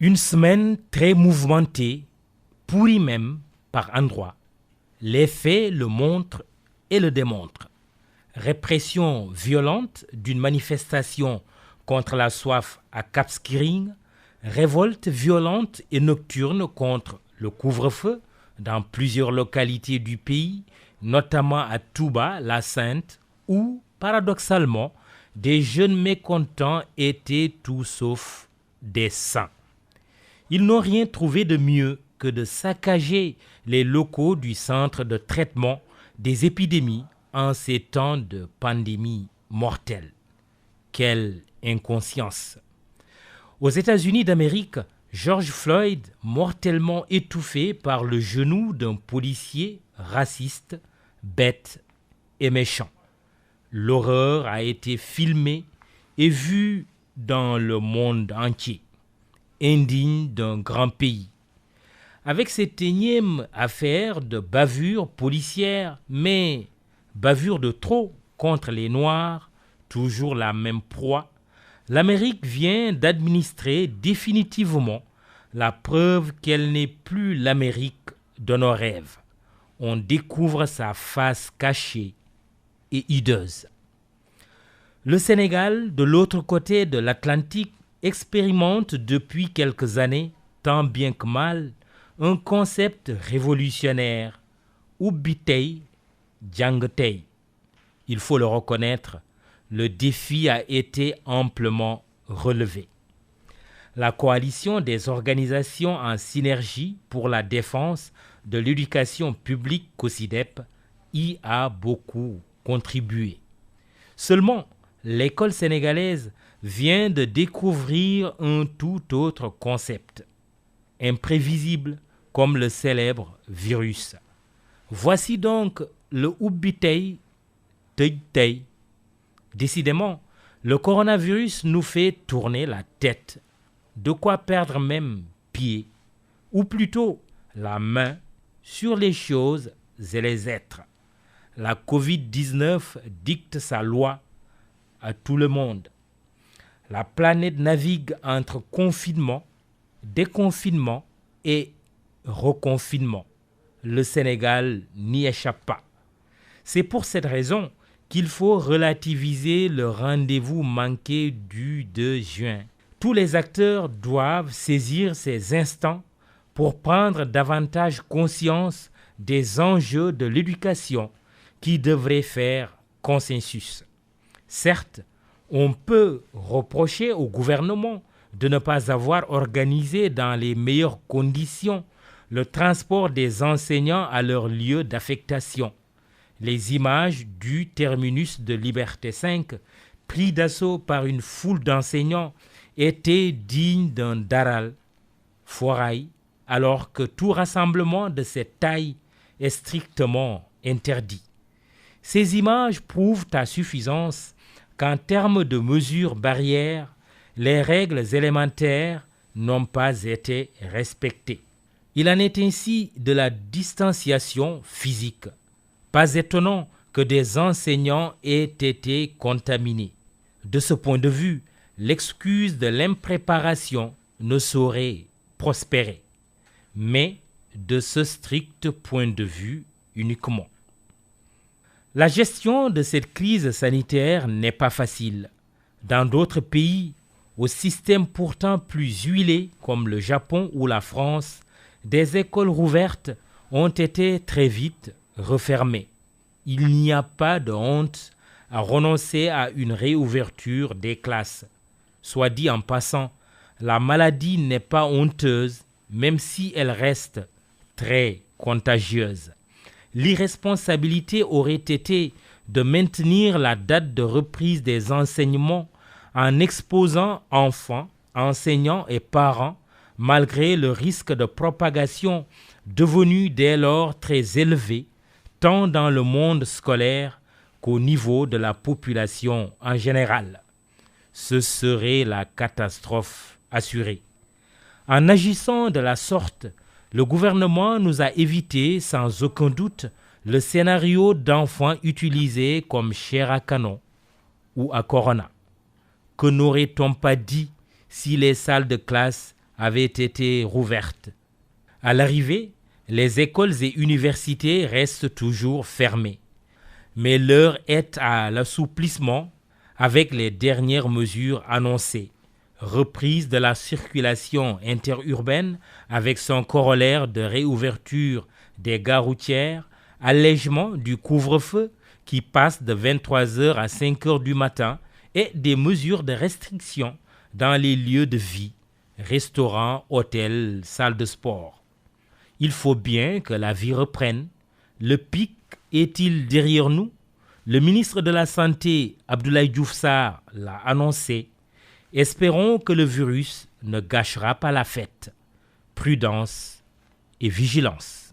Une semaine très mouvementée, pourrie même par endroits. Les faits le montrent et le démontrent. Répression violente d'une manifestation contre la soif à Cap Skirring, révolte violente et nocturne contre le couvre-feu dans plusieurs localités du pays, notamment à Touba, la Sainte, où, paradoxalement, des jeunes mécontents étaient tout sauf des saints. Ils n'ont rien trouvé de mieux que de saccager les locaux du centre de traitement des épidémies en ces temps de pandémie mortelle. Quelle inconscience! Aux États-Unis d'Amérique, George Floyd, mortellement étouffé par le genou d'un policier raciste, bête et méchant. L'horreur a été filmée et vue dans le monde entier, indigne d'un grand pays. Avec cette énième affaire de bavure policière, mais bavure de trop contre les Noirs, toujours la même proie, l'Amérique vient d'administrer définitivement la preuve qu'elle n'est plus l'Amérique de nos rêves. On découvre sa face cachée et hideuse. Le Sénégal, de l'autre côté de l'Atlantique, expérimente depuis quelques années, tant bien que mal, un concept révolutionnaire, Ubbi Tey, Jàng Tey. Il faut le reconnaître, le défi a été amplement relevé. La coalition des organisations en synergie pour la défense de l'éducation publique COSYDEP y a beaucoup contribué. Seulement, l'école sénégalaise vient de découvrir un tout autre concept, imprévisible comme le célèbre virus. Voici donc le Ubbi Tey, Tëj Tey. Décidément, le coronavirus nous fait tourner la tête, de quoi perdre même pied, ou plutôt la main sur les choses et les êtres. La Covid-19 dicte sa loi à tout le monde. La planète navigue entre confinement, déconfinement et reconfinement. Le Sénégal n'y échappe pas. C'est pour cette raison qu'il faut relativiser le rendez-vous manqué du 2 juin. Tous les acteurs doivent saisir ces instants pour prendre davantage conscience des enjeux de l'éducation qui devraient faire consensus. Certes, on peut reprocher au gouvernement de ne pas avoir organisé dans les meilleures conditions le transport des enseignants à leur lieu d'affectation. Les images du terminus de Liberté 5, pris d'assaut par une foule d'enseignants, étaient dignes d'un daral, foirail, alors que tout rassemblement de cette taille est strictement interdit. Ces images prouvent à suffisance qu'en termes de mesures barrières, les règles élémentaires n'ont pas été respectées. Il en est ainsi de la distanciation physique. Pas étonnant que des enseignants aient été contaminés. De ce point de vue, l'excuse de l'impréparation ne saurait prospérer, mais de ce strict point de vue uniquement. La gestion de cette crise sanitaire n'est pas facile. Dans d'autres pays, au système pourtant plus huilé comme le Japon ou la France, des écoles rouvertes ont été très vite refermées. Il n'y a pas de honte à renoncer à une réouverture des classes. Soit dit en passant, la maladie n'est pas honteuse, même si elle reste très contagieuse. L'irresponsabilité aurait été de maintenir la date de reprise des enseignements en exposant enfants, enseignants et parents, malgré le risque de propagation devenu dès lors très élevé, tant dans le monde scolaire qu'au niveau de la population en général. Ce serait la catastrophe assurée. En agissant de la sorte, le gouvernement nous a évité sans aucun doute le scénario d'enfants utilisés comme chair à canon ou à corona. Que n'aurait-on pas dit si les salles de classe avaient été rouvertes. À l'arrivée, les écoles et universités restent toujours fermées. Mais l'heure est à l'assouplissement avec les dernières mesures annoncées. Reprise de la circulation interurbaine avec son corollaire de réouverture des gares routières, allègement du couvre-feu qui passe de 23h à 5h du matin et des mesures de restriction dans les lieux de vie, restaurants, hôtels, salles de sport. Il faut bien que la vie reprenne. Le pic est-il derrière nous? Le ministre de la Santé, Abdoulaye Diouf Sarr, l'a annoncé. Espérons que le virus ne gâchera pas la fête. Prudence et vigilance.